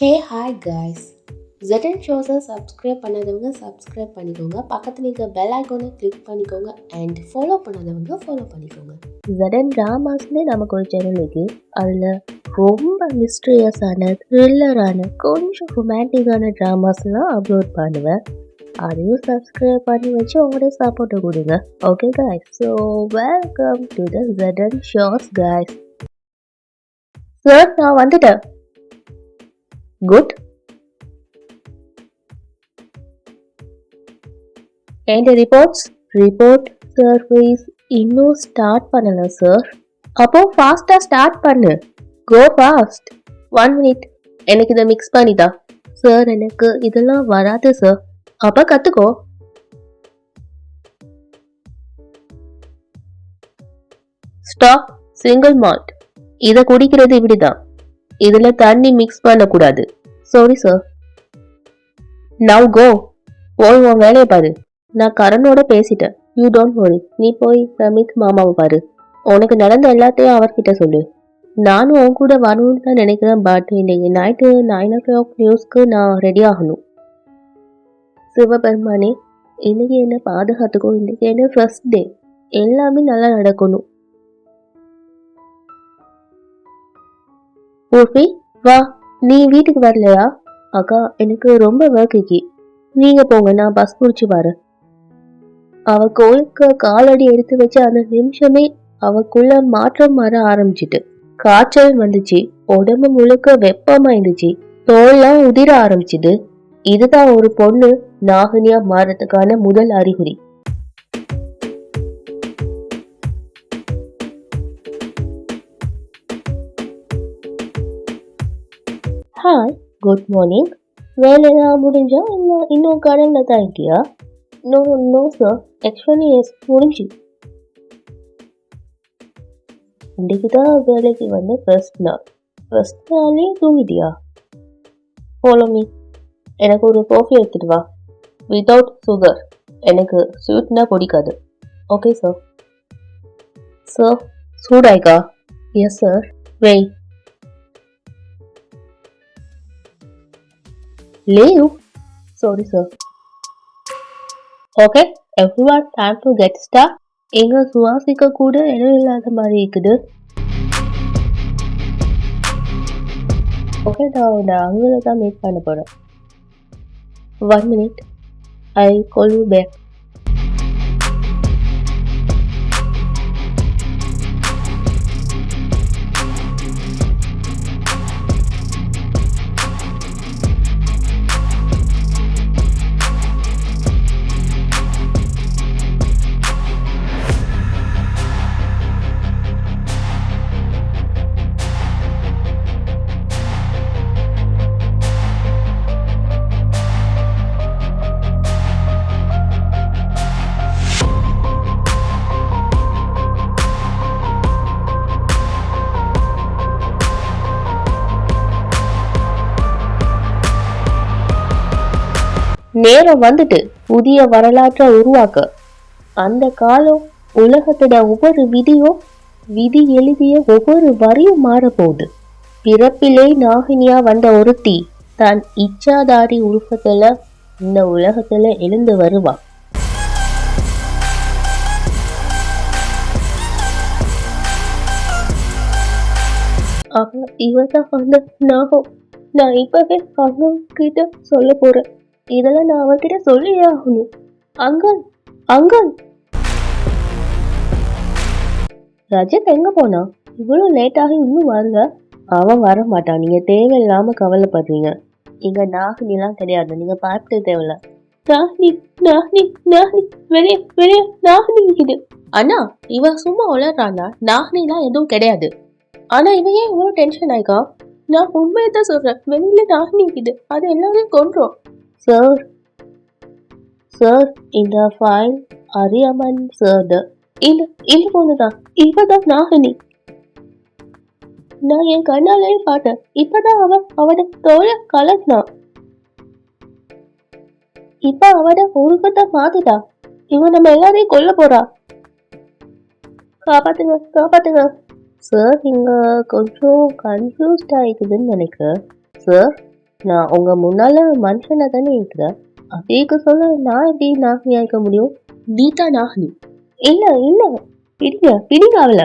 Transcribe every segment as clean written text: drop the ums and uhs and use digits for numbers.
ஹே hi guys. ZN ஷோஸை subscribe பண்ணாதவங்க subscribe பண்ணிக்கோங்க. பக்கத்தில் இருக்க பெல் ஐக்கானை கிளிக் பண்ணிக்கோங்க அண்ட் ஃபாலோ பண்ணாதவங்க ஃபாலோ பண்ணிக்கோங்க. ZN ட்ராமாஸ்னு நமக்கு ஒரு சேனல் இருக்கு. அதில் ரொம்ப மிஸ்டீரியஸான த்ரில்லரான கொஞ்சம் ரொமான்டிக்கான ட்ராமாஸ்லாம் அப்லோட் பண்ணுவேன். அதையும் சப்ஸ்கிரைப் பண்ணி வச்சு உங்களோட சப்போர்ட்டை கொடுங்க. Okay guys, so welcome to the ZN shows guys. Sir, நான் வந்துட்டேன். குட். என்ட ரிப்போர்ட் சர்வீஸ் இன்னும் ஸ்டார்ட் பண்ணல சார். அப்போ ஃபாஸ்டா ஸ்டார்ட் பண்ணு. Go fast. 1 மினிட், எனக்கு இதை மிக்ஸ் பண்ணிட்டா. சார், எனக்கு இதெல்லாம் வராது சார். அப்ப கத்துக்கோ. ஸ்டாப். Single malt. இதை குடிக்கிறது இப்படிதான். இதுல தண்ணி மிக்ஸ் பண்ணக்கூடாது. Sorry sir. Now go. போய் உன் வேலையை பாரு. நான் கரனோட பேசிட்டேன். You don't worry. நீ போய் ரமித் மாமாவை பாரு. உனக்கு நடந்த எல்லாத்தையும் அவர்கிட்ட சொல்லு. நானும் உன் கூட வரணும்னு தான் நினைக்கிறேன். பட் இன்னைக்கு நைட்டு 9 o'clock நியூஸ்க்கு நான் ரெடி ஆகணும். சிவபெருமானே, இன்னைக்கு என்ன பாதுகாத்துக்கோ. இன்னைக்கு என்ன ஃபர்ஸ்ட் டே. எல்லாமே நல்லா நடக்கணும். ஊர்பி, வா. நீ வீட்டுக்கு வரலையா? அக்கா, எனக்கு ரொம்ப ஒர்க் இருக்கு. நீங்க போங்க, நான் பஸ் பிடிச்சி வரேன். அவ கோயிலுக்கு காலடி எடுத்து வச்ச அந்த நிமிஷமே அவக்குள்ள மாற்றம் வர ஆரம்பிச்சிட்டு. காய்ச்சல் வந்துச்சு. உடம்பு முழுக்க வெப்பமா இருந்துச்சு. தோல்லாம் உதிர ஆரம்பிச்சுது. இதுதான் ஒரு பொண்ணு நாகனியா மாறதுக்கான முதல் அறிகுறி. Hi, good morning. வேலையெல்லாம் முடிஞ்சா இல்லை இன்னும் கடனில் தான் இருக்கியா? No no sir, actually yes, முடிஞ்சு. இன்றைக்கு தான் வேலைக்கு வந்து ஃபர்ஸ்ட் நாளே தூங்கிட்டியா? Follow me. எனக்கு ஒரு காஃபி எடுத்துட்டு வா, வித்தவுட் சுகர். எனக்கு ஸ்வீட்னா பிடிக்காது. Okay sir. சார், சூடாய்க்கா? Yes sir. வெய். Leave? Sorry, sir. Okay, everyone, time to get start. எங்க சுவாசிக்க கூட இடம் இல்லாத மாதிரி இருக்குது. ஓகே, நான் உன்னை அங்கே தான் மீட் பண்ண போறேன். 1 minute, I call you back. நேரம் வந்துட்டு புதிய வரலாற்றை உருவாக்க. அந்த காலம் உலகத்தோட ஒவ்வொரு விதி எழுதிய ஒவ்வொரு வரியும் மாறப்போகுது. பிறப்பிலே நாகினியா வந்த ஒருத்தி தன் இச்சாதாரி உருவத்துல இந்த உலகத்துல எழுந்து வருவா. இவதான் அந்த நாகம். நான் இப்பவே அண்ணன் கிட்ட சொல்ல போறேன். இதெல்லாம் நான் அவர்கிட்ட சொல்லியே ஆகணும். Uncle, uncle. ரஜத் எங்க போனா? இவ்வளவு லேட்டாக இன்னும் வரல. அவன் வர மாட்டான். நீங்க தேவையில்லாம கவலைப்படுறீங்க. இங்க நாகினிலாம் கிடையாது. நீங்க பார்த்து தேவையில்ல. நாகினி, நாகினி, நாகினி, வெளியே வெளியே நாகினி இருக்குது. அண்ணா, இவன் சும்மா உளறானா? நாகினிலாம் எதுவும் கிடையாது. ஆனா இவன் ஏன் இவ்வளவு டென்ஷன் ஆயிக்கா? நான் உண்மையை தான் சொல்றேன். வெளியில நாகினி இருக்குது. அது எல்லாரையும் கொன்றோம். சார், சார், இந்த ஃபைல் அரியமன் சார். இந்த பொண்ணுதான். இவதான் நாகினி. நான் என் கண்ணாலே பார்த்தேன். இப்பதான் அவட தோலை கலட்டினா. இப்ப அவட உருவத்தை மாத்திட்டா. இவன் நம்ம எல்லாரையும் கொல்ல போறா. காப்பாத்துங்க, காப்பாத்துங்க. சார், இங்க கொஞ்சம் கன்ஃபியூஸ்ட் ஆயிக்குதுன்னு நினைக்கிறேன். சார், நான் உங்க முன்னால மனுஷனா தானே இருக்கிறேன். அதேக்கு சொல்ல நான் எப்படி நாகினி ஆயிக்க முடியும்? நீதா நாகினி. இல்ல இல்ல, பிடிங்க அவள.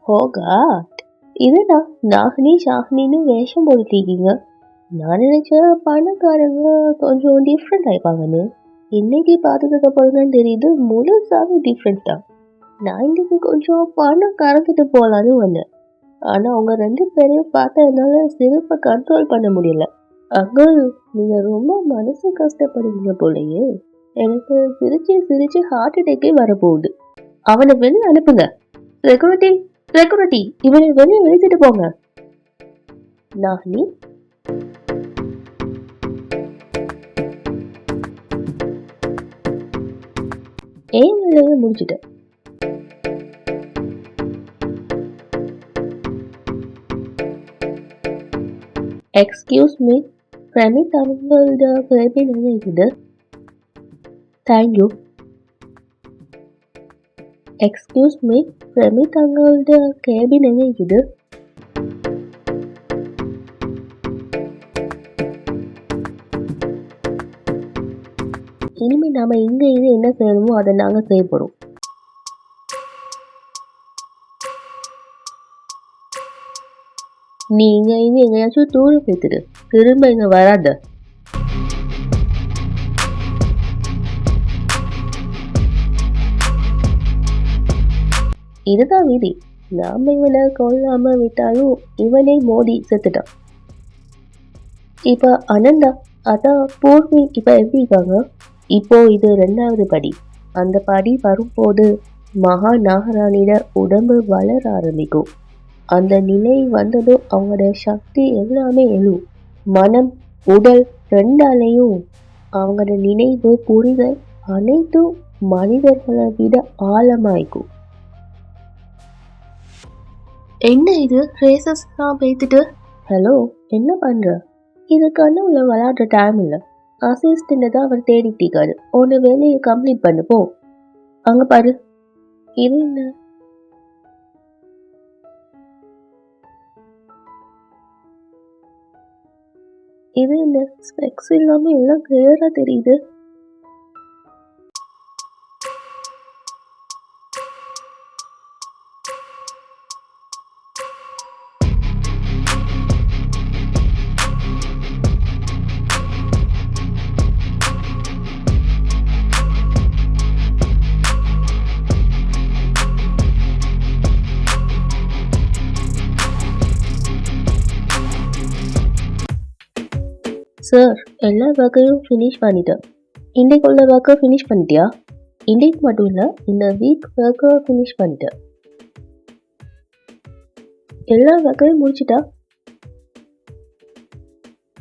ஹோகா, இதுனா நாகினி ஷாகினின்னு வேஷம் போட்டுருக்கீங்க. நான் நினைச்ச பணக்காரங்க கொஞ்சம் டிஃப்ரெண்ட் ஆயிப்பாங்கன்னு. இன்னைக்கு பார்த்ததுக்கு அப்புறம் தான் தெரியுது முழுசாவே டிஃப்ரெண்ட் தான். நான் இன்னைக்கு கொஞ்சம் பணம் கறந்துட்டு போகலான்னு வந்தேன். ஆனா அவங்க 2 பேரையும் பார்த்தா என்னால சிரிப்பை கண்ட்ரோல் பண்ண முடியல. அங்கிள், நீங்க ரொம்ப மனசு கஷ்டப்படுவீங்க போலயே. எனக்கு சிரிச்சு சிரிச்சு ஹார்ட் அட்டாக்கே வரப்போகுது. அவனை வெளியே அனுப்புங்க. செக்யூரிட்டி, செக்யூரிட்டி, இவனை வெளியே இழுத்துட்டு போங்க. நாகினி, ஏன் வேலையை முடிச்சுட்டேன். எக்ஸ்கியூஸ் மீ, பிரமித் அவங்களோட கேபின் எங்க இருக்குது? தேங்க்யூ. எக்ஸ்கியூஸ் மீ, பிரமித் அவங்களோட கேபின் எங்க இருக்குது? இனிமே நாம இங்க இது என்ன செய்யணுமோ அதை நாங்க செய்ய போறோம். நீங்க இது எங்கேயாச்சும் தூர போய்த்துடு, திரும்ப இங்க வராத. இதுதான் விதி. நாம இவனை கொல்லாம விட்டாலும் இவனே மோதி செத்துட்டான். இப்ப அனந்தா, அதான் பூர்வி இப்ப எப்படி இருக்காங்க? இப்போ இது 2வது படி. அந்த படி வரும்போது மகா நாகராணியோட உடம்பு வளர ஆரம்பிக்கும். அந்த நிலை வந்ததும் அவங்களோட சக்தி எல்லாமே எழும். மனம், உடல் 2ஆலையும் அவங்களோட நினைவு, புரிதல் அனைத்தும் மனிதர்களை விட ஆழமாய்க்கும். என்ன இது ரேசஸ் தான் பேத்துட்டு? ஹலோ, என்ன பண்ற? இது கண்ணுல விளையாடுற டைம் இல்லை. அசிஸ்டன்ட் தான் அவர் தேடிட்டு இருக்காரு. உன்னை வேலையை கம்ப்ளீட் பண்ணு போ. அங்க பாரு. இது என்ன? இது என்ன? ஸ்பெக்ஸ் இல்லாம எல்லாம் கிளியரா தெரியுது. சார், எல்லா ஒர்க்கையும் ஃபினிஷ் பண்ணிட்டேன். இன்றைக்குள்ள ஒர்க்கை ஃபினிஷ் பண்ணிட்டியா? இன்றைக்கு மட்டும் இல்லை, இந்த வீக் ஒர்க்கை ஃபினிஷ் பண்ணிட்டேன். எல்லா ஒர்க்கையும் முடிச்சிட்டா?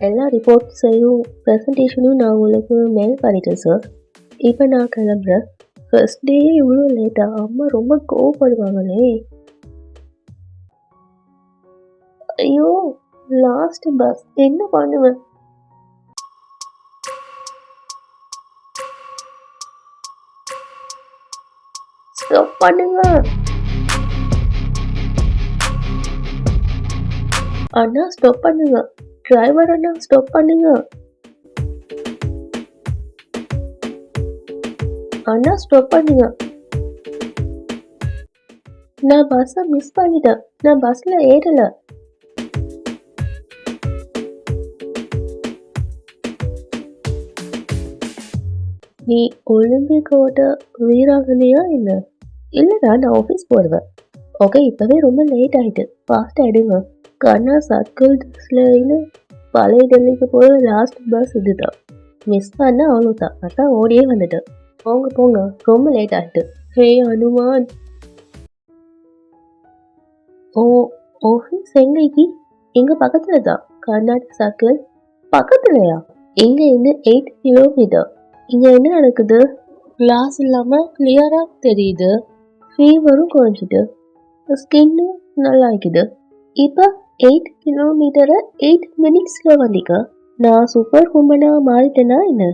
எல்லா ரிப்போர்ட்ஸையும் ப்ரெசன்டேஷனும் நான் உங்களுக்கு மெயில் பண்ணிட்டேன் சார். இப்போ நான் கிளம்புறேன். ஃபர்ஸ்ட் டே இவ்வளோ லேட்டாக? அம்மா ரொம்ப கோவப்படுவாங்களே. ஐயோ, லாஸ்ட் பஸ், என்ன பண்ணுவேன்? ஸ்டாப் பண்ணுங்க அண்ணா, ஸ்டாப் பண்ணுங்க. டிரைவர் அண்ணா, ஸ்டாப் பண்ணுங்க அண்ணா, ஸ்டாப் பண்ணுங்க. நான் பஸ்ஸை மிஸ் பண்ணிட்டேன். நான் பஸ்ல ஏறல. நீ ஒலிம்பிக்கோட வீராங்கனையா என்ன? இல்லைடா, நான் ஆஃபீஸ் போடுவேன். ஓகே, இப்போவே ரொம்ப லேட் ஆகிட்டு. ஃபாஸ்ட்டாக எடுங்க. கண்ணா சர்க்கிள்ஸ்ல பழைய டெல்லிக்கு போகிற லாஸ்ட் பஸ் இதுதான். மிஸ் பண்ண அவ்வளோதான். அதான் ஓடியே வந்துட்டேன். போங்க போங்க, ரொம்ப லேட் ஆகிட்டு. ஹே அனுமான். ஓ, ஆஃபீஸ் எங்கேக்கு? எங்கள் பக்கத்தில் தான். கர்நாடக சர்க்கிள் பக்கத்துலையா? இங்கே இருந்து 8 கிலோமீட்டர். இங்கே என்ன நடக்குது? கிளாஸ் இல்லாமல் கிளியராக தெரியுது. ஃபீவரும் குறைஞ்சிட்டு, ஸ்கின்னும் நல்லா இருக்குது. இப்போ 8 கிலோமீட்டரை 8 மினிட்ஸில் வந்திக்க. நான் சூப்பர் உமனாக மாறிட்டேனா என்ன?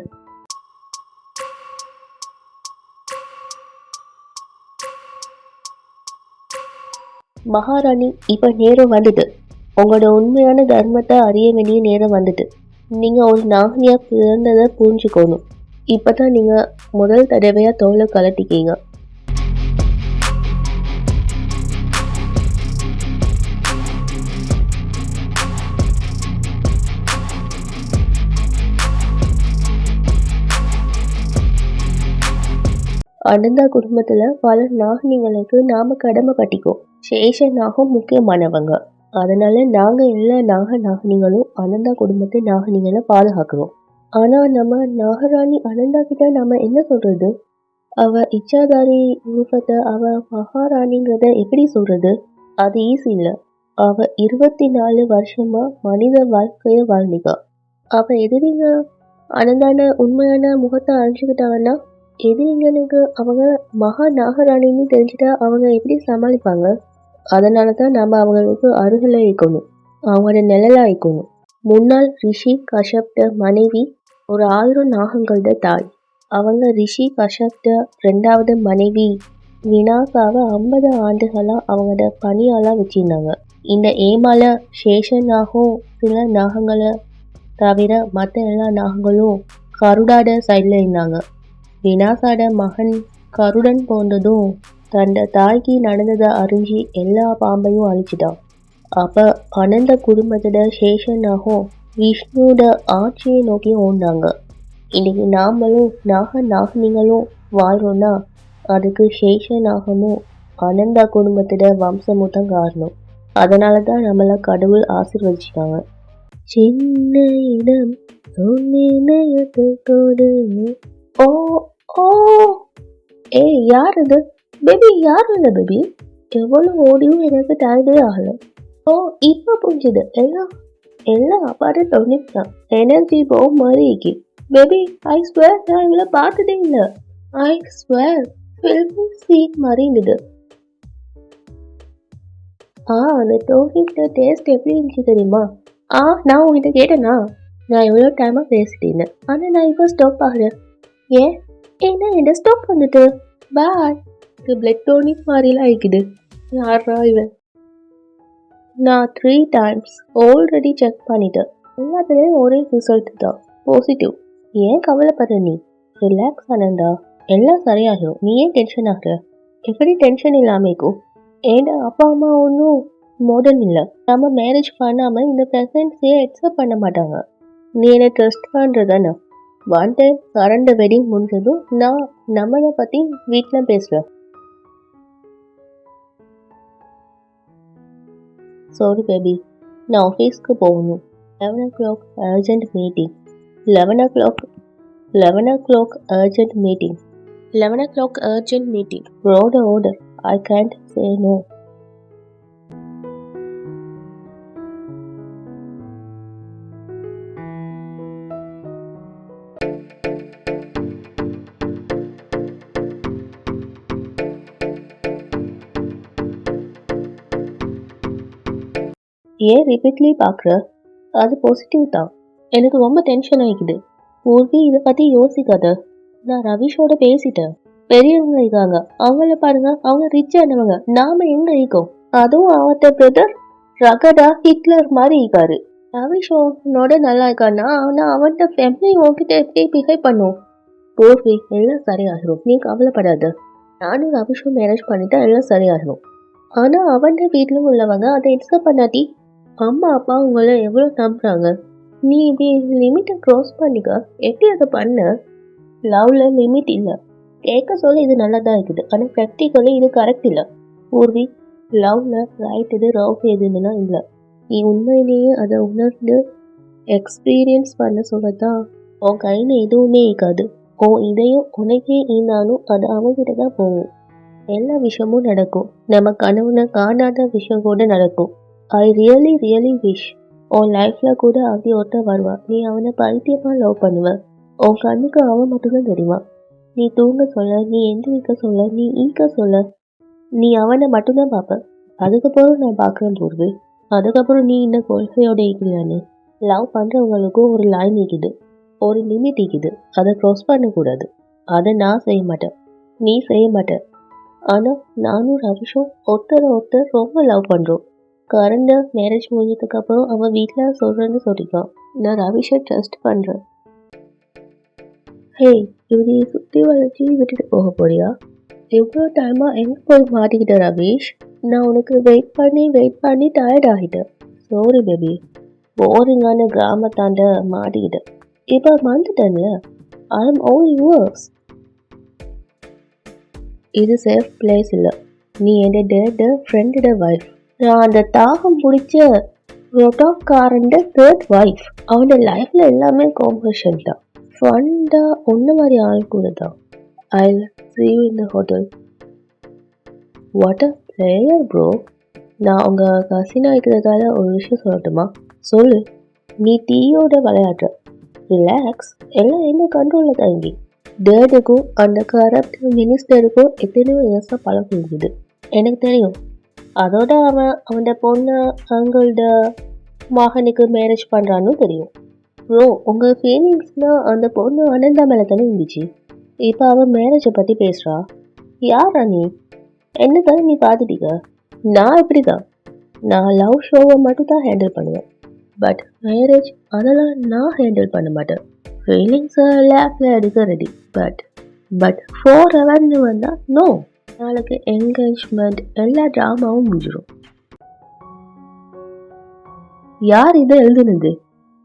மகாராணி, இப்போ நேரம் வந்துட்டு. உங்களோட உண்மையான தர்மத்தை அறிய வேண்டிய நேரம் வந்துட்டு. நீங்க ஒரு நாகனியா பிறந்ததை புரிஞ்சுக்கணும். இப்பதான் நீங்க முதல் தடவையா தோலை கலட்டிக்கீங்க. அனந்தா குடும்பத்துல பல நாகனிகளுக்கு நாம கடமைப்பட்டிக்கோம். சேஷ நாகம் முக்கியமானவங்க. அதனால நாங்க எல்லா நாகனிகளும் அனந்தா குடும்பத்தை நாகனிகளை பாதுகாக்கிறோம். ஆனா நம்ம நாகராணி அனந்தா கிட்ட நாம என்ன சொல்றது? அவ இச்சாதாரி ரூபத்தை அவ மகாராணிங்கிறத எப்படி சொல்றது? அது ஈஸி இல்ல. அவ 24 வருஷமா மனித வாழ்க்கைய வாழ்ந்திக்கா. அவ எதிரிங்க அனந்தான உண்மையான முகத்தை அழிச்சுக்கிட்டாங்கன்னா எதிரிங்களுக்கு அவங்க மகா நாகராணின்னு தெரிஞ்சுட்டா அவங்க எப்படி சமாளிப்பாங்க? அதனால தான் நம்ம அவங்களுக்கு அருகில் வைக்கணும், அவங்களோட நிழலா வைக்கணும். முன்னாள் ரிஷி கஷ்யப்ட மனைவி ஒரு 1000 நாகங்களோட தாய். அவங்க ரிஷி கஷ்யப்ட 2வது மனைவி வினாசாவை 50 ஆண்டுகளா அவங்களோட பணியாளா வச்சிருந்தாங்க. இந்த ஏமால சேஷநாகம் சில நாகங்களை தவிர மற்ற எல்லா நாகங்களும் கருடாட சைடில் இருந்தாங்க. வினாசாட மகன் கருடன் போன்றதும் தன்னோட தாய்க்கு நடந்ததை அறிஞ்சு எல்லா பாம்பையும் அழிச்சிட்டான். அப்ப அனந்த குடும்பத்தோட சேஷநாகம் விஷ்ணுவோட ஆட்சியை நோக்கி ஓடினாங்க. இன்னைக்கு நாமளும் நாகனிகளும் வாழ்றோம்னா அதுக்கு சேஷநாகமும் அனந்தா குடும்பத்தோட வம்சமும் தான் காரணம். அதனால தான் நம்மள கடவுள் ஆசீர்வதிச்சிட்டாங்க. சின்ன இடம் ஓ ஓ ஏய் யார் இது? பேபி யார் இல்லை பேபி? எவ்வளோ ஓடியும் எனக்கு டயர்டே ஆகலை. ஓ இப்போ புரிஞ்சுது. எல்லாம் அப்பாடே தொழில்தான். எனர்ஜி போக மாதிரி இருக்கு. பேபி ஐ ஸ்வேர் நான் இவளை பார்த்ததே இல்லை. ஐ ஸ்வேர் ஃபில்மி சீன் மாதிரி இருந்தது. அந்த டோனிக்கிட்ட டேஸ்ட் எப்படி இருந்துச்சு தெரியுமா? நான் உங்ககிட்ட கேட்டேனா? நான் எவ்வளோ டைமாக பேசிட்டேன்னு. ஆனால் நான் இப்போ ஸ்டாப் ஆகிறேன். ஏன் என்ன என்ன ஸ்டாப் வந்துட்டு? பாய். பிளட் டோனிக் மாதிரிலாம் ஆகிக்குது. யாரா இவன்? நான் 3 times ஆல்ரெடி செக் பண்ணிட்டேன். எல்லாத்துலேயும் ஒரே ரிசல்ட் தான், பாசிட்டிவ். ஏன் கவலைப்படுற நீ? ரிலாக்ஸ் ஆனந்தா, எல்லாம் சரியாகும். நீ ஏன் டென்ஷன் ஆகுற? எப்படி டென்ஷன் இல்லாமல் இருக்கும்? ஏண்டா அப்பா அம்மா ஒன்றும் மாடர்ன் இல்லை. நம்ம மேரேஜ் பண்ணாமல் இந்த ப்ரெக்னன்சியை அக்செப்ட் பண்ண மாட்டாங்க. நீ என்னை ட்ரஸ்ட் பண்ணுறதானே? ஒன் டைம் கரண்ட் வெட்டிங் முடிஞ்சதும் நான் நம்மளை பற்றி வீட்டில் பேசுகிறேன். சாரி பேபி, நான் ஆஃபீஸ்க்கு போகணும். 11 o'clock urgent meeting. 11 o'clock urgent meeting. 11 o'clock urgent meeting. Order. I can't say no. ஏன் ரிப்பீட்லி பார்க்குற? அது பாசிட்டிவ் தான். எனக்கு ரொம்ப டென்ஷன் ஆகிக்குது. ஊர்வி இதை பற்றி யோசிக்காத. நான் ரவிஷோட பேசிட்டேன். பெரியவங்க இருக்காங்க, அவங்கள பாருங்க, அவங்க ரிச் ஆனவங்க. நாம எங்க இருக்கோம்? அதுவும் அவத்த பிரதர் ரகடா ஹிட்லர் மாதிரி இருக்காரு. ரவிஷோனோட நல்லா இருக்கான்னா ஆனால் அவன்கிட்ட ஃபேமிலி உங்ககிட்ட எப்படி பிஹேவ் பண்ணும்? ஊர்வி எல்லாம் சரியாகிடும், நீ கவலைப்படாத. நானும் ரவிஷோ மேரேஜ் பண்ணிட்டா எல்லாம் சரியாகிடும். ஆனால் அவன்கிட்ட வீட்டில் உள்ளவங்க அதை எக்ஸப்ட் பண்ணாட்டி அம்மா அப்பா உங்களை எவ்வளோ நம்புறாங்க. நீ இப்படி லிமிட்டை க்ராஸ் பண்ணிக்க. எப்படி அதை பண்ண? லவ்ல லிமிட் இல்லை. கேட்க சொல்ல இது நல்லா தான் இருக்குது, ஆனால் ப்ராக்டிக்கலி இது கரெக்ட் இல்லை. பூர்வி, லவ்ல ரைட் எது ராங் எதுன்னா இல்லை. நீ உண்மையிலேயே அதை உணர்ந்து எக்ஸ்பீரியன்ஸ் பண்ண சொல்லத்தான் உன் கையில் எதுவுமே இருக்காது. உன் இதையும் உனக்கே இருந்தாலும் அது அவங்ககிட்ட தான் போகும். எல்லா விஷயமும் நடக்கும். நம்ம கனவுன காணாத விஷயம் கூட நடக்கும். ஐ ரியலி விஷ் உன் லைஃப்ல கூட அப்படி ஒருத்தர் வருவான். நீ அவனை பைத்தியமா லவ் பண்ணுவ. உன் கண்ணுக்கு அவன் மட்டும்தான் தெரியுமா. நீ தூங்க சொல்ல, நீ எந்திரிக்க சொல்ல, நீ ஈக்க சொல்ல, நீ அவனை மட்டும்தான் பார்ப்ப. அதுக்கப்புறம் நான் பார்க்குறேன் பூர்வி. அதுக்கப்புறம் நீ இந்த கொள்கையோட இருக்கிறான்னு. லவ் பண்ணுறவங்களுக்கும் ஒரு லைன் இருக்குது, ஒரு லிமிட் இருக்குது. அதை க்ராஸ் பண்ணக்கூடாது. அதை நான் செய்ய மாட்டேன், நீ செய்ய மாட்டேன். ஆனால் நானும் ரவிஷும் ஒருத்தரை ஒருத்தர் ரொம்ப லவ் பண்ணுறோம். கரண்ட் மேரேஜ் முடிஞ்சதுக்கு அப்புறம் அவன் வீட்டில் சொல்கிறேன்னு சொல்லியிருக்கான். நான் ரவிஷை ட்ரஸ்ட் பண்ணுறேன். ஹே, இவரையை சுற்றி வளைச்சி விட்டுட்டு போக போறியா? எவ்வளோ டைமாக எங்கே போய் மாட்டிக்கிட்ட ரவீஷ்? நான் உனக்கு வெயிட் பண்ணி டயர்ட் ஆகிட்டேன். சாரி பேபி, போரிங்கான கிராமத்தாண்ட மாட்டிக்கிட்டேன். இப்போ வந்துட்டேன்ல, ஐ எம் ஆல் யுவர்ஸ். இது சேஃப் பிளேஸ் இல்லை. நீ என் டேட் ஃப்ரெண்டோட வைஃப். நான் அந்த தாகம் பிடிச்ச ரொட்டாக்காரன் தேர்ட் வைஃப். அவனோட லைஃப்ல எல்லாமே காம்படிஷன் தான். ஃபண்டா ஒன்று மாதிரி ஆள் கூட தான். ஐ see you in the hotel. What a player bro. நான் உங்கள் கசின் ஆகிக்கிறதால ஒரு விஷயம் சொல்லட்டுமா? சொல்லு. நீ டீயோட விளையாடுற. ரிலாக்ஸ், எல்லாம் என்ன கண்ட்ரோலில் தங்கி. டேடுக்கும் அந்த கரப்ட் மினிஸ்டருக்கும் எத்தனையோ இயர்ஸாக பழக்கம் இருக்குது, எனக்கு தெரியும். அதோட அவனோட பொண்ணு அவங்களோட மகனுக்கு மேரேஜ் பண்ணுறான்னு தெரியும். ப்ரோ, உங்கள் ஃபீலிங்ஸ்னால் அந்த பொண்ணு அனந்தா மேலே தானே இருந்துச்சு. இப்போ அவன் மேரேஜை பற்றி பேசுகிறா. யாரா நீ? என்ன தானே நீ பார்த்துட்டீங்க. நான் இப்படி தான். நான் லவ் ஷோவை மட்டும் தான் ஹேண்டில் பண்ணுவேன். பட் மேரேஜ் அதெல்லாம் நான் ஹேண்டில் பண்ண மாட்டேன். ஃபீலிங்ஸை லேப்பில் எடுக்க ரெடி. பட் ஃபோர் ஹவர்னு வந்தால் நோ. நாளைக்கு என்கேஜ்மெண்ட் எல்லா ட்ராமாவும் முடிஞ்சிடும். யார் இதை எழுதுனது?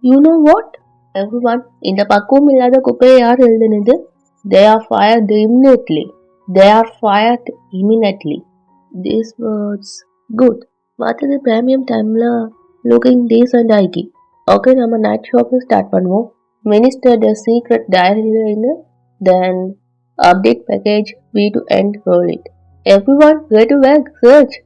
யூ நோ வாட் எவ்ரிவன், இந்த பக்குவம் இல்லாத குப்பையை யார் எழுதுனது? They are fired immediately. These words good. மற்றது ப்ரீமியம் டைம்ல லுக்கிங் டீசென்ட் ஆகி. ஓகே, நம்ம நைட் ஷாப்பிங் ஸ்டார்ட் பண்ணுவோம். மினிஸ்டர் சீக்ரெட் டைரியில தென் update package we to end roll it. Everyone get to work, search.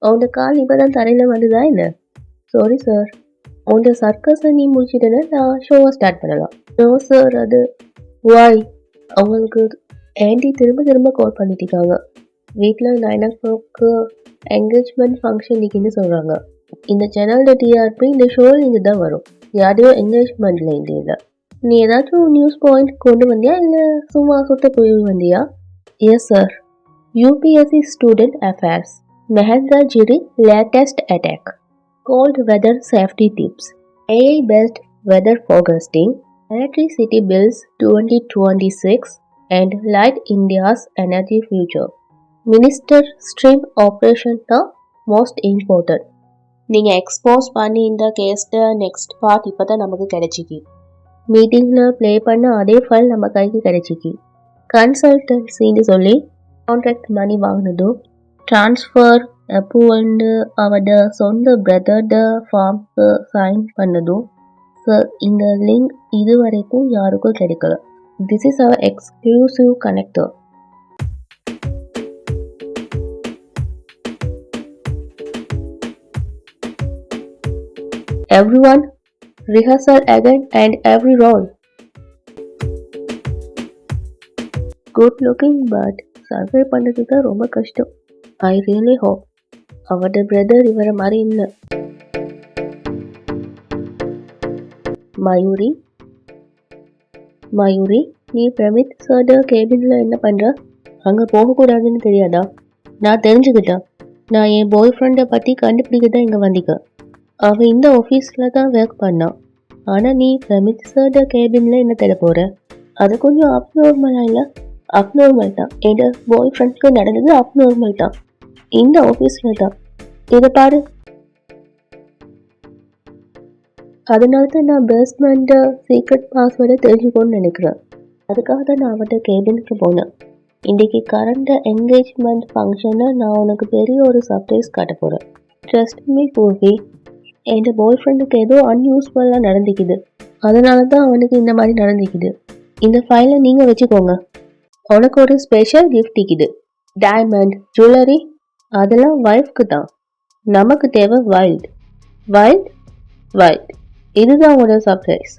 உன் கால் இப்பதான் தரையில வந்துதா என்ன? சாரி சார், உன் சர்க்கஸை நீ முடிச்சிட்டேன்னா நான் ஷோவை ஸ்டார்ட் பண்ணலாம். நோ சார், அது வாய். அவங்களுக்கு ஆண்டி திரும்ப கால் பண்ணிட்டு இருக்காங்க. வீட்டில் 9 o'clock என்கேஜ்மெண்ட் ஃபங்க்ஷன் இன்னைக்குன்னு சொல்கிறாங்க. இந்த சேனலோட டிஆர்பி இந்த ஷோவில் இருந்து தான் வரும். யாரையோ என்கேஜ்மெண்ட்டில் இந்த இல்லை. நீ ஏதாச்சும் நியூஸ் பாயிண்ட் கொண்டு வந்தியா இல்லை சும்மா சுத்த போய் வந்தியா? Yes sir. UPSC student affairs. Mahendragiri latest attack. Cold weather safety tips. AI based weather forecasting. Electricity bills 2026 and light India's energy future. Minister stream operation தான் most important. நீங்கள் எக்ஸ்போஸ் பண்ணி இந்த கேஸ்ட நெக்ஸ்ட் பார்ட் இப்போ தான் நமக்கு கிடைச்சிக்கி. மீட்டிங்கில் play பண்ண அதே ஃபைல் நம்ம கைக்கு கிடைச்சிக்கி. கன்சல்டன்சின்னு சொல்லி கான்ட்ராக்ட் மணி வாங்கினதும் ட்ரான்ஸ்ஃபர் அப்ரூவல்னு அவட சொந்த பிரதர்ட ஃபார்ம்க்கு சைன் பண்ணதும். சார், இந்த லிங்க் இது வரைக்கும் யாருக்கும் கிடைக்கல. This is our exclusive connector. Everyone, rehearsal again and every role. Good looking but survive பண்ணுறது தான் ரொம்ப கஷ்டம். ஐ ரியலி ஹோப் அவட பிரதர் இவரை மாதிரி இல்லை. மயூரி, நீ பிரமித் சார்ட கேபினில் என்ன பண்ணுற? அங்கே போகக்கூடாதுன்னு தெரியாதா? நான் தெரிஞ்சுக்கிட்டேன். நான் என் பாய் ஃப்ரெண்டை பற்றி கண்டுபிடிக்க தான் இங்கே வந்திக்க. அவன் இந்த ஆஃபீஸில் தான் ஒர்க் பண்ணான். ஆனால் நீ பிரமித் சார்ட கேபினில் என்ன தேட போகிற? அது கொஞ்சம் அப்நார்மலாக இல்லை? அப்நார்மல் தான். என் பாய் ஃப்ரெண்ட்க்கு நடந்தது அப்நார்மல் தான். இந்த ஆஃபீஸில் தான். இதை பாரு. அதனால தான் நான் பேஸ்மெண்ட்டை சீக்ரெட் பாஸ்வேர்டை தெரிஞ்சுக்கணும்னு நினைக்கிறேன். அதுக்காக தான் நான் அவட்ட கேபினுக்கு போனேன். இன்றைக்கி கரண்ட் என்கேஜ்மெண்ட் ஃபங்க்ஷனில் நான் உனக்கு பெரிய ஒரு சர்ப்ரைஸ் காட்ட போகிறேன். ட்ரஸ்ட் மீ பூர்வி, என் பாய் ஃப்ரெண்டுக்கு ஏதோ அன்யூஸ்ஃபுல்லாக நடந்துக்குது. அதனால தான் அவனுக்கு இந்த மாதிரி நடந்துக்குது. இந்த ஃபைலை நீங்கள் வச்சுக்கோங்க. உனக்கு ஒரு ஸ்பெஷல் கிஃப்ட் இருக்குது. Diamond jewellery. அதெல்லாம் வைஃப்க்கு தான். நமக்கு தேவை வைல்ட். இதுதான் உங்களோட சர்ப்ரைஸ்.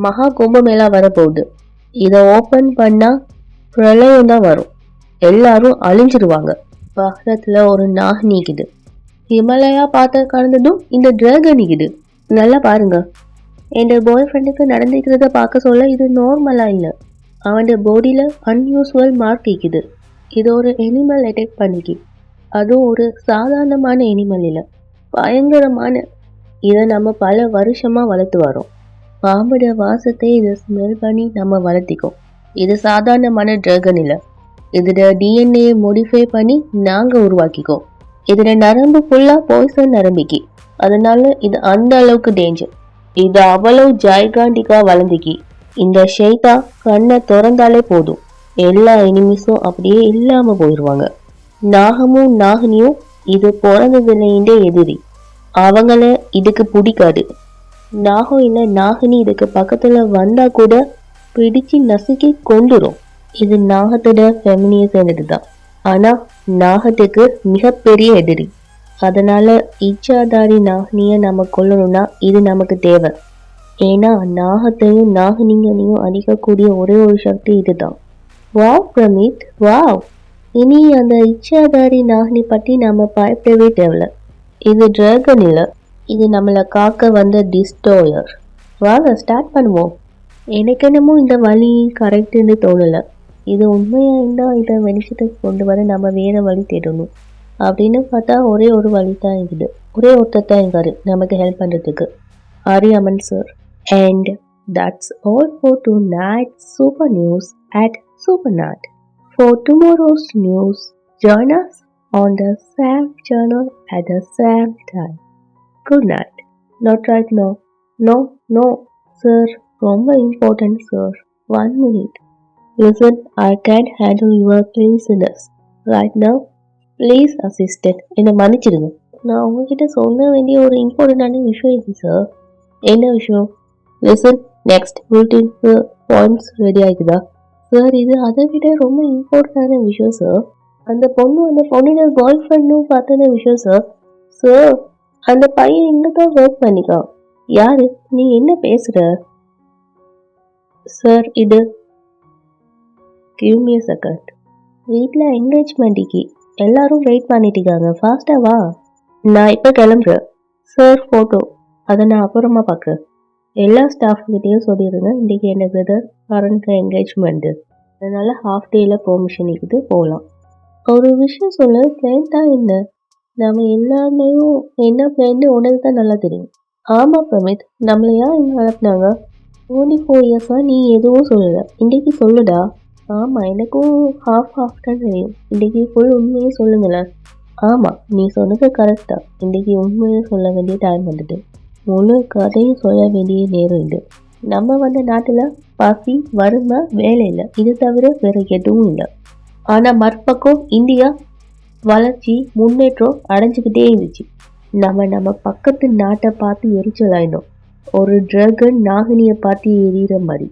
மகா கும்பமேளா வரப்போகுது. இதை ஓப்பன் பண்ணால் பிரளயம் தான் வரும். எல்லாரும் அழிஞ்சிருவாங்க. பக்கத்துல ஒரு நாக நீக்குது. ஹிமாலயா பார்த்து கடந்ததும் இந்த டிராகன் நிக்குது. நல்லா பாருங்க. என் பாய் ஃப்ரெண்டுக்கு நடந்துக்கிறத பார்க்க சொல்ல இது நார்மலா இல்லை. அவன் பாடியில அன்யூஸ்வல் மார்க் இருக்குது. இது ஒரு எனிமல் அட்டாக் பண்ணிக்கு. அதுவும் ஒரு சாதாரணமான எனிமல் இல்லை, பயங்கரமான. இதை நம்ம பல வருஷமா வளர்த்து வரோம். பாம்போட வாசத்தை இதை ஸ்மெல் பண்ணி நம்ம வளர்த்திக்கோம். இது சாதாரணமான டிராகன் இல்லை. இதோட டிஎன்ஏ மோடிஃபை பண்ணி நாங்கள் உருவாக்கிக்கோம். இதோட நரம்பு ஃபுல்லாக பாய்சன் நரம்பிக்கு. அதனால இது அந்த அளவுக்கு டேஞ்சர். இது அவ்வளவு ஜைகாண்டிக்கா வளர்ந்துக்கி. இந்த ஷெய்தா கண்ணை திறந்தாலே போதும், எல்லா எனிமிஸும் அப்படியே இல்லாம போயிடுவாங்க. நாகமும் நாகினியும் இது பிறந்ததுலேருந்தே எதிரி. அவங்கள இதுக்கு பிடிக்காது. நாகம் இல்லை நாகினி இதுக்கு பக்கத்துல வந்தா கூட பிடிச்சு நசுக்கி கொண்டுரும். இது நாகத்தோட ஃபெமினியை சேர்ந்ததுதான். ஆனா நாகத்துக்கு மிகப்பெரிய எதிரி. அதனால இச்சாதாரி நாகினிய நம்ம கொல்லணும்னா இது நமக்கு தேவை. ஏன்னா நாகத்தையும் நாகினிங்கனையும் அழிக்கக்கூடிய ஒரே ஒரு சக்தி இதுதான். Wow Pramit, wow. இனி அந்த இச்சாதாரி நாகினி பற்றி நம்ம பயப்படவே தேவையில்ல. இது டிராகன் இல்லை, இது நம்மளை காக்க வந்த டிஸ்ட்ராயர். வாங்க ஸ்டார்ட் பண்ணுவோம். எனக்கு என்னமோ இந்த வழி கரெக்டுன்னு தோணலை. இது உண்மையா இருந்தால் இதை வெளிச்சத்துக்கு கொண்டு வர நம்ம வேற வழி தேடணும். அப்படின்னு பார்த்தா ஒரே ஒரு வழி தான் இருக்குது. ஒரே ஒருத்தர் தான் இருக்காரு நமக்கு ஹெல்ப் பண்ணுறதுக்கு, ஆரியம்மன் sir. And that's all for tonight's Super News at Supernat. For tomorrow's news, join us on the same channel at the same time. Good night. Not right now. No, sir. ரொம்ப important, sir. 1 minute. Listen, I can't handle your craziness right now. Please, assistant. என்னை மன்னிச்சிடுங்க. நான் உங்ககிட்ட சொல்ல வேண்டிய ஒரு இம்பார்ட்டண்டான விஷயம் இது சார். என்ன விஷயம்? Listen, next bulletin points ready ஆகிக்குதா சார்? இது அதை விட ரொம்ப இம்பார்ட்டண்டான விஷயம் சார். அந்த பொண்ணோட பாய் ஃப்ரெண்டும் பார்த்தான விஷயம் சார். சார், அந்த பையன் இங்கே தான் ஒர்க் பண்ணிக்கான். யாரு? நீ என்ன பேசுற சார்? இது கிவ் மீ a second. வீட்டில் என்கேஜ்மெண்ட்டுக்கு எல்லாரும் வெயிட் பண்ணிட்டு இருக்காங்க. ஃபாஸ்ட்டாக வா. நான் இப்போ கிளம்புறேன் சார். ஃபோட்டோ அதை நான் அப்புறமா பார்க்குறேன். எல்லா ஸ்டாஃப்கிட்டையும் சொல்லிடுங்க, இன்றைக்கி என்ன பிரதர் கரண்ட் என்கேஜ்மெண்ட்டு, அதனால் ஹாஃப் டேயில் பெர்மிஷன் இருக்குது, போகலாம். ஒரு விஷயம் சொல்ல, பிளான் தான் என்ன? நம்ம எல்லாருமே என்ன பிளான்னு உனக்கு தான் நல்லா தெரியும். ஆமாம் பிரமித், நம்மளை யார் இங்கே அனுப்புனாங்க? 24 இயர்ஸாக நீ எதுவும் சொல்லலை, இன்றைக்கி சொல்லுடா. ஆமாம், எனக்கும் ஹாஃப் தான் தெரியும். இன்றைக்கி ஃபுல் உண்மையே சொல்லுங்களேன். ஆமாம், நீ சொன்னது கரெக்ட் தான். இன்றைக்கி உண்மையை சொல்ல வேண்டிய டைம் வந்துட்டு. முழு கதையும் சொல்ல வேண்டிய நேரம் இது. நம்ம வந்த நாட்டில் பசி, வறுமை, வேலை இல்லை, இது தவிர வேற எதுவும் இல்லை. ஆனால் மறுபக்கம் இந்தியா வளர்ச்சி, முன்னேற்றம் அடைஞ்சிக்கிட்டே இருந்துச்சு. நம்ம பக்கத்து நாட்டை பார்த்து எரிச்சலாயினோம், ஒரு டிராகன் நாகினியை பார்த்து எரியிற மாதிரி.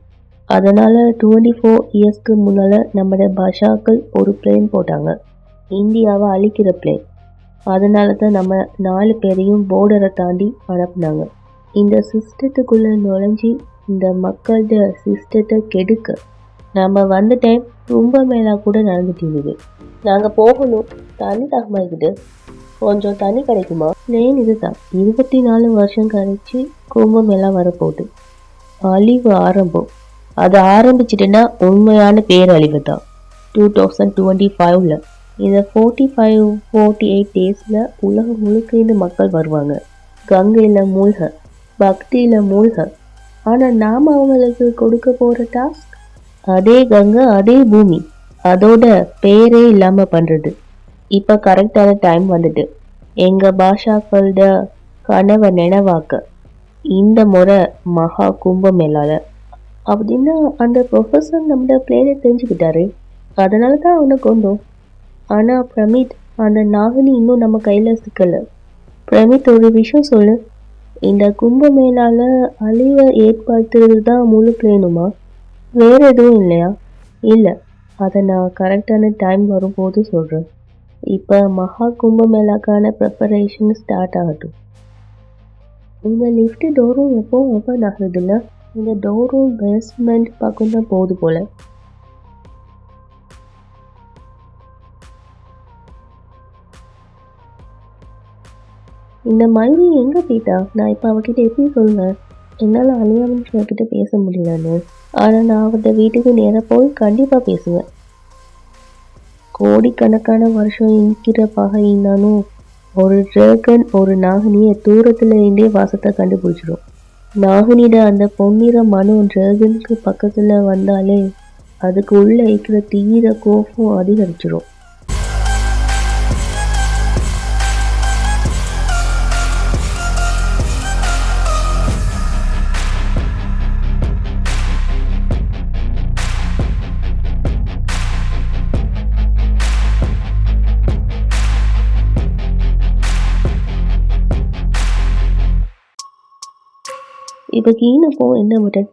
அதனால 24 இயர்ஸ்க்கு முன்னால் நம்மளோட பாஷாக்கள் ஒரு பிளேன் போட்டாங்க, இந்தியாவை அழிக்கிற பிளேன். அதனால தான் நம்ம 4 பேரையும் போர்டரை தாண்டி அனுப்புனாங்க. இந்த சிஸ்டத்துக்குள்ளே நுழைஞ்சி இந்த மக்களோட சிஸ்டத்தை கெடுக்க. நம்ம வந்த டைம் ரொம்ப மேலா கூட நடந்துட்டு இருந்தது. நாங்கள் போகணும், தண்ணி தாகமாகிக்கிட்டு. கொஞ்சம் தண்ணி கிடைக்குமா? பிளேன் இதுதான். 24 வருஷம் கழிச்சு கும்பமேளா வரப்போகுது. அழிவு ஆரம்பம். அது ஆரம்பிச்சிட்டுன்னா உண்மையான பேரழிவு தான். 2025 இந்த 45-48 டேஸில் உலகம் முழுக்க இந்த மக்கள் வருவாங்க. கங்கையில் மூழ்க, பக்தியில் மூழ்க. ஆனால் நாம் அவங்களுக்கு கொடுக்க போகிற டாஸ்க் அதே கங்கை, அதே பூமி, அதோட பேரே இல்லாமல் பண்ணுறது. இப்போ கரெக்டான டைம் வந்துட்டு எங்கள் பாஷாக்களோட கனவை நினைவாக்க. இந்த முறை மகா கும்பமேளால அப்படின்னா அந்த ப்ரொஃபஸர் நம்மளோட பிளேனை தெரிஞ்சுக்கிட்டாரு. அதனால தான் அவனை கொண்டோம். ஆனால் பிரமித், அந்த நாகினி இன்னும் நம்ம கையில் சிக்கலை. பிரமித், ஒரு விஷயம் சொல்லு, இந்த கும்பமேளால அழிவை ஏற்படுத்துறது தான் முழு பிளேனுமா? வேற எதுவும் இல்லையா? இல்லை, அதை நான் கரெக்டான டைம் வரும்போது சொல்கிறேன். இப்போ மகா கும்பமேளாக்கான ப்ரிப்பரேஷன் ஸ்டார்ட் ஆகட்டும். இந்த லிஃப்ட் டோரும் எப்போவும் ஓப்பன் ஆகுறதில்ல. இந்த டோரும் பேஸ்மெண்ட் பக்கம் தான் போகுது போல். இந்த மயூரி எங்கே போயிட்டா? நான் இப்போ அவகிட்ட எப்படி சொல்லுவேன்? என்னால் அழியாமல் அவகிட்ட பேச முடியலன்னு. ஆனால் நான் அவட்ட வீட்டுக்கு நேராக போய் கண்டிப்பாக பேசுவேன். கோடிக்கணக்கான வருஷம் இருக்கிற பகையினாலும் ஒரு டிராகன் ஒரு நாகினியை தூரத்துல இருந்தே வாசத்தை கண்டுபிடிச்சிடும். நாகினியோட அந்த பொன்னிற மனம் டிராகனுக்கு பக்கத்துல வந்தாலே அதுக்கு உள்ள இருக்கிற தீவிர கோபம் அதிகரிச்சிடும். இப்போ கீழே போ, என்ன பட்டன்?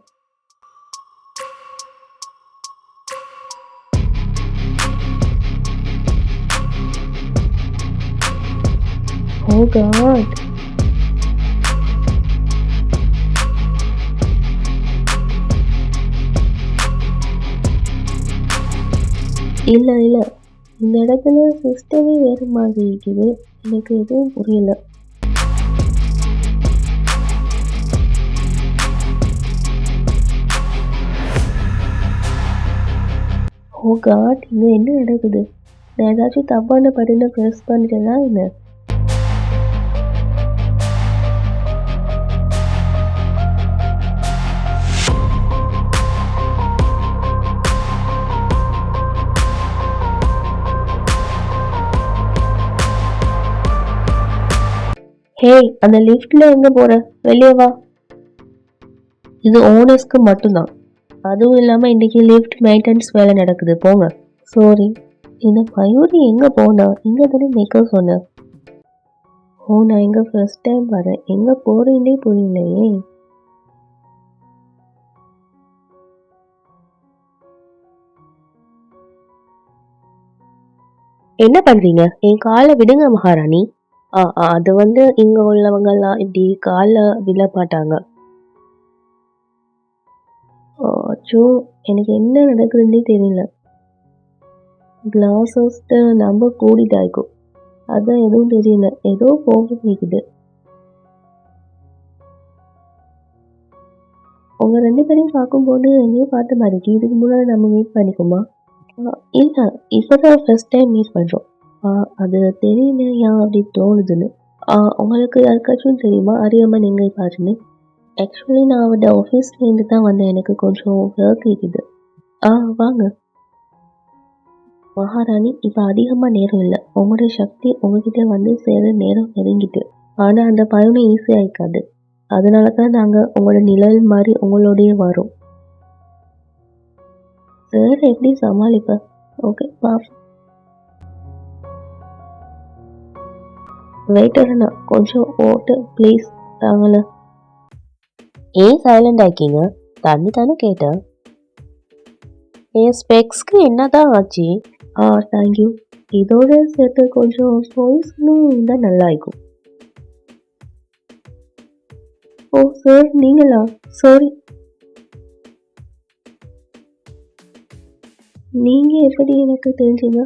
Oh God. இல்லை இல்லை, இந்த இடத்துல சிஸ்டமே வேறு மாதிரி இருக்குது. எனக்கு எதுவும் புரியல. ஓ காட், இங்கே என்ன நடக்குது? நான் ஏதாச்சும் தப்பான பட்டனை ப்ரெஸ் பண்ணிட்டேன்னா என்ன? ஹேய், அந்த லிஃப்ட்ல எங்க போற? வெளியே வா. இது ஓனர்ஸ்க்கு மட்டும்தான். அதுவும் இல்லாம இன்னைக்கு லிஃப்ட் மெயின்டெனன்ஸ் வேலை நடக்குது, போங்க. சாரி. இந்த மயூரி எங்க போனா? இங்க தானே நிக்க சொன்னேன். ஓ, நான் எங்க ஃபர்ஸ்ட் டைம் வரேன். எங்க போறீங்களே புரியலையே. என்ன பண்றீங்க? என் காலை விடுங்க மகாராணி. அது வந்து இங்க உள்ளவங்க எல்லாம் இப்படி காலை விழ மாட்டாங்க. அச்சோ, எனக்கு என்ன நடக்குதுன்னே தெரியல. கிளாஸஸ்ட நம்ப கூடிட்டாய்க்கும். அதான் எதுவும் தெரியல. ஏதோ போக கேக்குது. உங்க 2 பேரையும் பார்க்கும்போது எங்கேயோ பார்த்த மாதிரி இருக்கு. இதுக்கு முன்னாடி நம்ம மீட் பண்ணிக்குமா? இல்லை, இப்போதான் ஃபர்ஸ்ட் டைம் மீட் பண்ணுறோம். அது தெரியலையா அப்படி தோணுதுன்னு. உங்களுக்கு யாருக்காச்சும் தெரியுமா அறியாமல் நீங்கள் பாருன்னு? ஆக்சுவலி நான் அவட ஆஃபீஸ்லேருந்து தான் வந்தேன். எனக்கு கொஞ்சம் ஒர்க் இருக்குது. வாங்க மகாராணி. இப்போ அதிகமாக நேரம் இல்லை. உங்களுடைய சக்தி உங்ககிட்ட வந்து சேர நேரம் நெருங்கிட்டு. ஆனால் அந்த பயணம் ஈஸியாக இருக்காது. அதனால தான் நாங்கள் உங்களோட நிழல் மாதிரி உங்களோடய வரோம். சார் எப்படி சமாளிப்ப? ஓகே, பாப்போம். வெயிட்டர்ண்ணா, கொஞ்சம் ஓட்டு ப்ளீஸ் தாங்கள. ஏன் சைலண்ட் ஆக்கிங்க? தண்ணி தானே கேட்டேன். என் ஸ்பெக்ஸ்க்கு என்னதான் ஆச்சு? தேங்க்யூ. இதோட சேர்த்து கொஞ்சம் சொல்யூஷனும் இருந்தால் நல்லா இருக்கும். ஓ சார், நீங்களா? சாரி. நீங்கள் எப்படி எனக்கு தெரிஞ்சுங்க?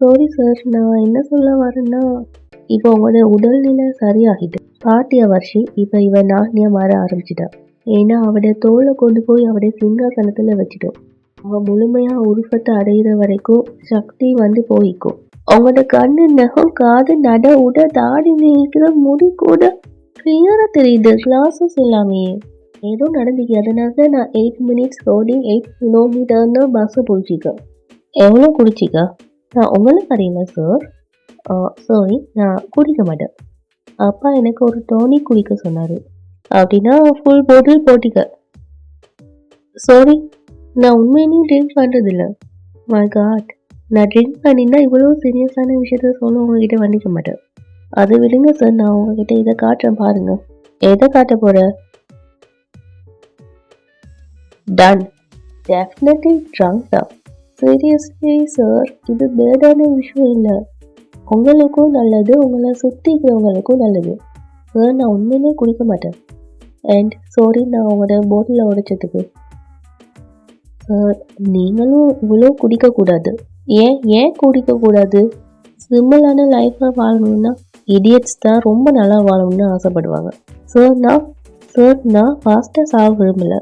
சாரி சார், நான் என்ன சொல்ல வரேன்னா, இப்போ உங்களோட உடல்நிலை சரியாகிட்டு. பாட்டிய வருஷி இப்போ இவன் நாட்டியம் மாற ஆரம்பிச்சிட்டா. ஏன்னா அவடைய தோலை கொண்டு போய் அவடைய சிங்காசனத்தில் வச்சுட்டோம். அவன் முழுமையாக உருவத்தை அடைகிற வரைக்கும் சக்தி வந்து போய்க்கும். அவங்களோட கண்ணு, நகம், காது, நட, உட, தாடி, நீக்கிற முடி கூட கிளியராக தெரியுது. கிளாஸஸ் எல்லாமே ஏதோ நடந்துக்கு. அதனால தான் நான் 8 minutes ஓடி 8 kilometerன்னு பஸ்ஸை பிடிச்சிக்கேன். எவ்வளோ குடிச்சிக்க? நான் உங்களுக்கு அறியல சார். சாரி, நான் குடிக்க மாட்டேன். அப்பா எனக்கு ஒரு டானிக் குடிக்க சொன்னார். அப்படின்னா ஃபுல் பாட்டில் போட்டிக்க. சாரி, நான் உண்மையிலேயே ட்ரிங்க் பண்ணுறதில்ல. மை காட், நான் ட்ரிங்க் பண்ணியிருந்தா இவ்வளோ சீரியஸான விஷயத்த சொல்ல உங்ககிட்ட வந்துக்க மாட்டேன். அது விடுங்க சார், நான் உங்ககிட்ட இதை காட்டுறேன் பாருங்க. எதை காட்ட போற? டன். டெஃபினெட்லி ட்ரங்க் தான். சீரியஸ்லி சார், இது பேடான விஷயம் இல்லை. உங்களுக்கும் நல்லது, உங்களை சுற்றி இருக்கிறவங்களுக்கும் நல்லது. சார், நான் உண்மையிலே குடிக்க மாட்டேன். அண்ட் சாரி, நான் உங்களோட போட்டில் உடைச்சதுக்கு. சார், நீங்களும் இவ்வளோ குடிக்கக்கூடாது. ஏன் குடிக்கக்கூடாது? சிம்பிளான லைஃப்பை வாழணும்னா இடியட்ஸ் தான் ரொம்ப நல்லா வாழணும்னு ஆசைப்படுவாங்க. சார் நான் ஃபாஸ்ட்டாக சாக விரும்பல.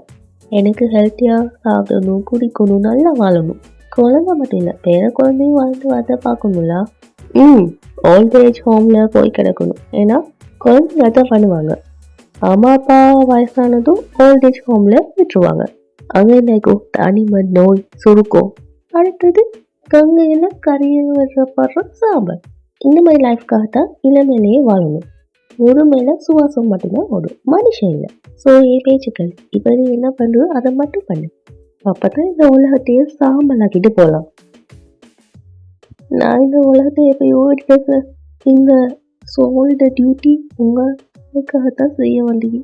எனக்கு ஹெல்த்தியாக சாப்பிடணும், குடிக்கணும், நல்லா வாழணும். குழந்தை மட்டும் இல்லை, பேர குழந்தையும் வாழ்ந்து வரத பார்க்கணும்ல. ஓல்ட் ஏஜ் ஹோமில் போய் கிடக்கணும். ஏன்னா குழந்தைங்க தான் பண்ணுவாங்க. அம்மா அப்பா வயசானதும் ஓல்ட் ஏஜ் ஹோமில் விட்டுருவாங்க. அங்கே என்ன தனிமை, நோய், சுருக்கம், அடுத்தது கங்கையில் கரையை விடுறப்படுற சாம்பல். இந்த மாதிரி லைஃப்காக தான் இளமையிலேயே வாழணும். முழுமையில சுவாசம் மட்டும்தான் ஓடும், மனுஷன் இல்லை. ஸோ என் பேச்சுக்கள் இப்போ நீ என்ன பண்ணுறோ அதை மட்டும் பண்ணு. அப்பதான் இந்த உலகத்தையே சாம்பலாக்கிட்டு போகலாம். நான் இந்த உலகத்தை எப்போ ஓடிட்டேன் சார். இந்த சோல்ட டியூட்டி உங்களுக்காகத்தான் செய்ய வேண்டிய.